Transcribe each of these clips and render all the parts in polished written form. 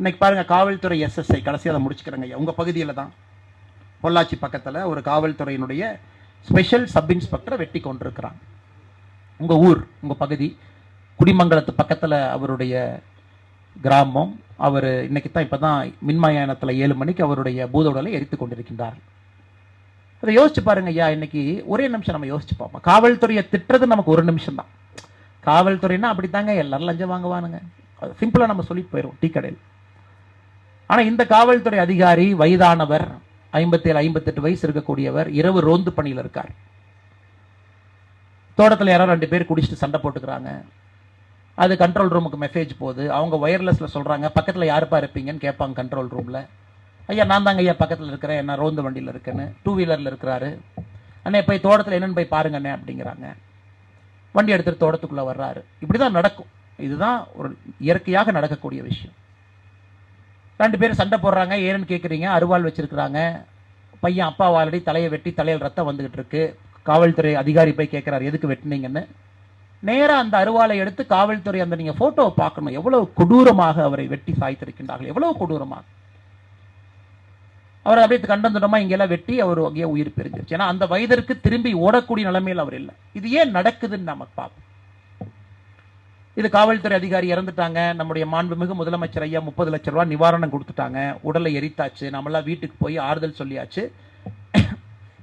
இன்னைக்கு பாருங்க, காவல்துறை எஸ்எஸ்ஐ, கடைசியாக அதை முடிச்சுக்கிறேங்க ஐயா, உங்கள் பகுதியில் தான் பொள்ளாச்சி பக்கத்தில் ஒரு காவல்துறையினுடைய ஸ்பெஷல் சப் இன்ஸ்பெக்டரை வெட்டி கொண்டிருக்கிறாங்க. உங்கள் ஊர், உங்கள் பகுதி குடிமங்கலத்து பக்கத்தில் அவருடைய கிராமம். அவர் இன்னைக்கு தான் இப்போ தான் மின்மயானத்தில் 7 மணிக்கு அவருடைய பூத உடலை எரித்து கொண்டிருக்கின்றார். அதை யோசிச்சு பாருங்க ஐயா. இன்னைக்கு ஒரே நிமிஷம் நம்ம யோசிச்சு பார்ப்போம். காவல்துறையை திட்டுறது நமக்கு ஒரு நிமிஷம் தான். காவல்துறைன்னா அப்படித்தாங்க, எல்லாரும் லஞ்சம் வாங்குவானுங்க, சிம்பிளா நம்ம சொல்லிட்டு போயிடும் டீ கடையில். ஆனா இந்த காவல்துறை அதிகாரி வயதானவர், 57 58 வயசு இருக்கக்கூடியவர், இரவு ரோந்து பணியில் இருக்கார். தோட்டத்தில் யாரோ 2 பேர் குடிச்சிட்டு சண்டை போட்டுக்கிறாங்க. அது கண்ட்ரோல் ரூமுக்கு மெசேஜ் போகுது. அவங்க ஒயர்லெஸ்ல சொல்றாங்க, பக்கத்தில் யாருப்பா இருப்பீங்கன்னு கேட்பாங்க கண்ட்ரோல் ரூம்ல. ஐயா நான் தாங்க ஐயா பக்கத்தில் இருக்கிறேன், என்ன ரோந்து வண்டியில் இருக்குன்னு. 2 வீலர்ல இருக்கிறாரு. அண்ணே போய் தோட்டத்தில் என்னன்னு போய் பாருங்கண்ணே அப்படிங்கிறாங்க. வண்டி எடுத்துட்டு தோட்டத்துக்குள்ள வர்றாரு. இப்படிதான் நடக்கும். இதுதான் ஒரு இயற்கையாக நடக்கக்கூடிய விஷயம். 2 பேரும் சண்டை போடுறாங்க. ஏன்னு கேட்குறீங்க? அருவாள் வச்சிருக்கிறாங்க. பையன் அப்பா ஆல்ரெடி தலையை வெட்டி தலையில் ரத்தம் வந்துகிட்டு இருக்கு. காவல்துறை அதிகாரி போய் கேட்கிறாரு, எதுக்கு வெட்டினீங்கன்னு. நேராக அந்த அருவாளை எடுத்து காவல்துறை, அந்த நீங்க போட்டோவை பார்க்கணும், எவ்வளவு கொடூரமாக அவரை வெட்டி சாய்த்திருக்கின்றார்கள், எவ்வளவு கொடூரமாக. அவர் அப்படியே கண்டந்துடமா இங்கெல்லாம் வெட்டி அவர் அங்கேயே உயிர் பிரிஞ்சிருச்சு. ஏன்னா அந்த வயதிற்கு திரும்பி ஓடக்கூடிய நிலைமையில் அவர் இல்லை. இது ஏன் நடக்குதுன்னு நமக்கு பார்ப்போம். இது காவல்துறை அதிகாரி இறந்துட்டாங்க. நம்முடைய மாண்புமிகு முதலமைச்சர் ஐயா 30 லட்சம் ரூபாய் நிவாரணம் கொடுத்துட்டாங்க. உடலை எரித்தாச்சு. நம்மளாம் வீட்டுக்கு போய் ஆறுதல் சொல்லியாச்சு,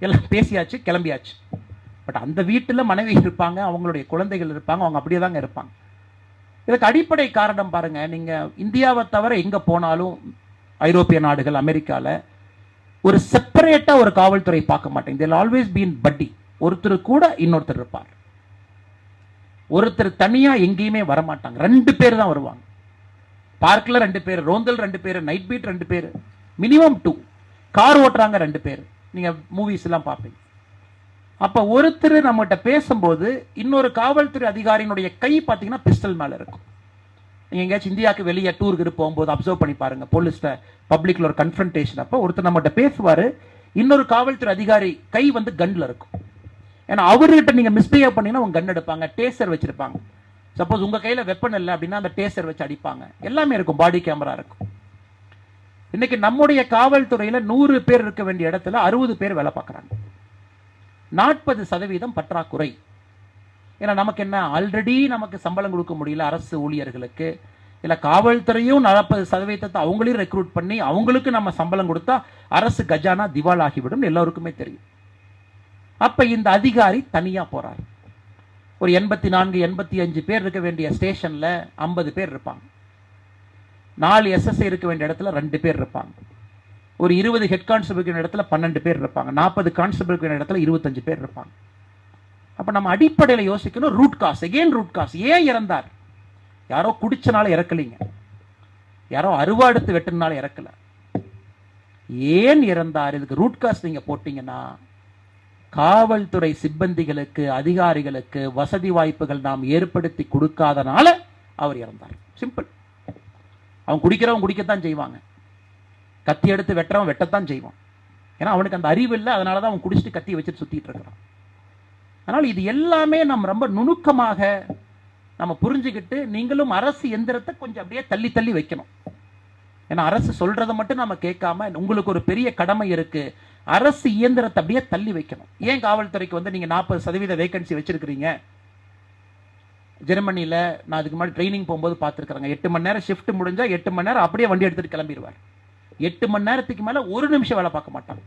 எல்லாம் பேசியாச்சு, கிளம்பியாச்சு. பட் அந்த வீட்டில் மனைவி இருப்பாங்க, அவங்களுடைய குழந்தைகள் இருப்பாங்க, அவங்க அப்படியே தாங்க இருப்பாங்க. இதுக்கு அடிப்படை காரணம் பாருங்க, நீங்க இந்தியாவை தவிர எங்க போனாலும், ஐரோப்பிய நாடுகள், அமெரிக்கால ஒரு செப்பரேட்டா ஒரு காவல்துறை பார்க்க மாட்டேங்க. தேர் ஆல்வேஸ் பீன் பட்டி. ஒருத்தர் கூட இன்னொருத்தர் இருப்பார். ஒருத்தர் தனியா எங்கேயுமே வரமாட்டாங்க. 2 பேர் தான் வருவாங்க. பார்க்ல 2 பேர், ரோந்தல் 2 பேர், நைட் பீட் 2 பேர், மினிமம் 2. கார் ஓட்டுறாங்க 2 பேர். நீங்க மூவிஸ் எல்லாம் பார்ப்பீங்க. அப்ப ஒருத்தர் நம்மகிட்ட பேசும்போது இன்னொரு காவல்துறை அதிகாரியினுடைய கை பார்த்தீங்கன்னா பிஸ்டல் மேல இருக்கும். நீங்க எங்கேயாச்சும் இந்தியாவுக்கு வெளியே டூருக்கு போகும்போது அப்சர்வ் பண்ணி பாருங்க, போலீஸ்ல பப்ளிக்ல ஒரு கன்ஃபரன்டேஷன் அப்போ ஒருத்தர் நம்மகிட்ட பேசுவாரு, இன்னொரு காவல்துறை அதிகாரி கை வந்து கன்ல இருக்கும். ஏன்னா அவர்கிட்ட நீங்க மிஸ்பிஹேவ் பண்ணீங்கன்னா அவங்க கன் எடுப்பாங்க, டேசர் வச்சிருப்பாங்க. சப்போஸ் உங்க கையில வெப்பன் இல்லை அப்படின்னா அந்த டேசர் வச்சு அடிப்பாங்க. எல்லாமே இருக்கும், பாடி கேமரா இருக்கும். இன்னைக்கு நம்முடைய காவல்துறையில 100 பேர் இருக்க வேண்டிய இடத்துல 60 பேர் வேலை பார்க்கறாங்க. 40% பற்றாக்குறை. ஏன்னா நமக்கு என்ன, ஆல்ரெடி நமக்கு சம்பளம் கொடுக்க முடியல அரசு ஊழியர்களுக்கு. இல்ல காவல்துறையும் 40% அவங்களையும் ரெக்ரூட் பண்ணி அவங்களுக்கு நம்ம சம்பளம் கொடுத்தா அரசு கஜானா திவால் ஆகிவிடும், எல்லாருக்குமே தெரியும். அப்ப இந்த அதிகாரி தனியா போறார். ஒரு 84 85 பேர் இருக்க வேண்டிய ஸ்டேஷன்ல 50 பேர் இருப்பாங்க. 4 எஸ்எஸ்ஐ இருக்க வேண்டிய இடத்துல 2 பேர் இருப்பாங்க. ஒரு 20 ஹெட் கான்ஸ்டபிள் இடத்துல 12 பேர் இருப்பாங்க. 40 கான்ஸ்டபிள் இடத்துல 25 பேர் இருப்பாங்க. அப்ப நம்ம அடிப்படையில் யோசிக்கணும், root cause. Again root cause. ஏன் இறந்தார்? யாரோ குடிச்சனால இறக்கலைங்க, யாரோ அருவாடுத்து வெட்டினால இறக்கல. ஏன் இறந்தார்? இதுக்கு ரூட் காஸ் நீங்க போட்டீங்கன்னா, காவல்துறை சிப்பந்திகளுக்கு, அதிகாரிகளுக்கு வசதி வாய்ப்புகள் நாம் ஏற்படுத்தி கொடுக்காதனால அவர் இறந்தார். சிம்பிள். அவன் குடிக்கிறவன் குடிக்கத்தான் செய்வாங்க, கத்தி எடுத்து வெட்டுறவன் வெட்டத்தான் செய்வான். ஏன்னா அவனுக்கு அந்த அறிவு இல்லை, அதனாலதான் அவன் குடிச்சிட்டு கத்தி வச்சுட்டு சுத்திட்டு இருக்கிறான். அதனால இது எல்லாமே நம்ம ரொம்ப நுணுக்கமாக நம்ம புரிஞ்சுக்கிட்டு, நீங்களும் அரசு எந்திரத்தை கொஞ்சம் அப்படியே தள்ளி தள்ளி வைக்கணும். ஏன்னா அரசு சொல்றதை மட்டும் நம்ம கேட்காம, உங்களுக்கு ஒரு பெரிய கடமை இருக்கு, அரசு இயந்திரத்தை அப்படியே தள்ளி வைக்கணும். ஏன் காவல்துறைக்கு வந்து நீங்க 40% வேகன்சி வச்சிருக்கிறீங்க? ஜெர்மனியில நான் அதுக்கு முன்னாடி ட்ரைனிங் போகும்போது பார்த்துருக்காங்க, 8 மணி நேரம் ஷிஃப்ட் முடிஞ்சா 8 மணி நேரம் அப்படியே வண்டி எடுத்துட்டு கிளம்பிடுவார். 8 மணி நேரத்துக்கு மேல ஒரு நிமிஷம் வேலை பார்க்க மாட்டாங்க.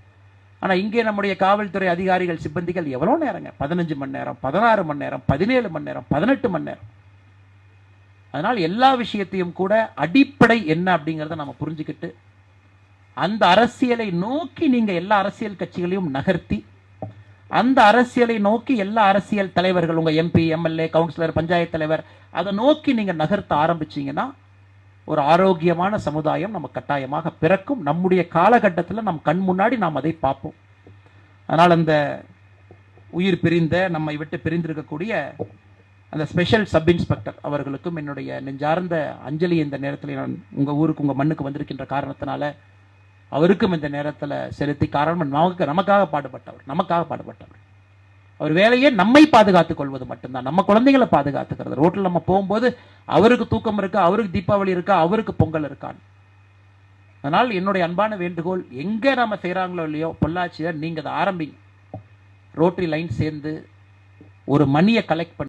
ஆனா இங்கே நம்முடைய காவல்துறை அதிகாரிகள் சிப்பந்திகள் எவ்வளவு நேரங்க? 15 மணி நேரம், 16 மணி நேரம், 17 மணி நேரம், 18 மணி நேரம். அதனால் எல்லா விஷயத்தையும் கூட அடிப்படை என்ன அப்படிங்கிறத நம்ம புரிஞ்சுக்கிட்டு, அந்த அரசியலை நோக்கி நீங்க எல்லா அரசியல் கட்சிகளையும் நகர்த்தி, அந்த அரசியலை நோக்கி எல்லா அரசியல் தலைவர்கள், உங்க எம்பி, எம்எல்ஏ, கவுன்சிலர், பஞ்சாயத்து தலைவர், அதை நோக்கி நீங்க நகர்த்த ஆரம்பிச்சீங்கன்னா ஒரு ஆரோக்கியமான சமுதாயம் நம்ம கட்டாயமாக பிறக்கும். நம்முடைய காலகட்டத்தில் நம் கண் முன்னாடி நாம் அதை பார்ப்போம். அதனால் அந்த உயிர் பிரிந்த, நம்மை விட்டு பிரிந்திருக்கக்கூடிய அந்த ஸ்பெஷல் சப் இன்ஸ்பெக்டர் அவர்களுக்கும் என்னுடைய நெஞ்சார்ந்த அஞ்சலி இந்த நேரத்தில் நான் உங்கள் ஊருக்கு, உங்கள் மண்ணுக்கு வந்திருக்கின்ற காரணத்தினால அவருக்கும் இந்த நேரத்தில் செலுத்தி, காரணம் நமக்காக பாடுபட்டவர். அவர் வேலையே நம்மை பாதுகாத்துக் கொள்வது மட்டும்தான், நம்ம குழந்தைகளை பாதுகாத்துக்கிறது. ரோட்டில் நம்ம போகும்போது அவருக்கு தூக்கம் இருக்கா, அவருக்கு தீபாவளி இருக்கா, அவருக்கு பொங்கல் இருக்கான்னு. அதனால் என்னுடைய அன்பான வேண்டுகோள், எங்க நாம செய்யறாங்களோ இல்லையோ பொள்ளாச்சியை நீங்க அதை ஆரம்பிங்க. ரோட்டரி லைன் சேர்ந்து ஒரு மணியை கலெக்ட் பண்ணி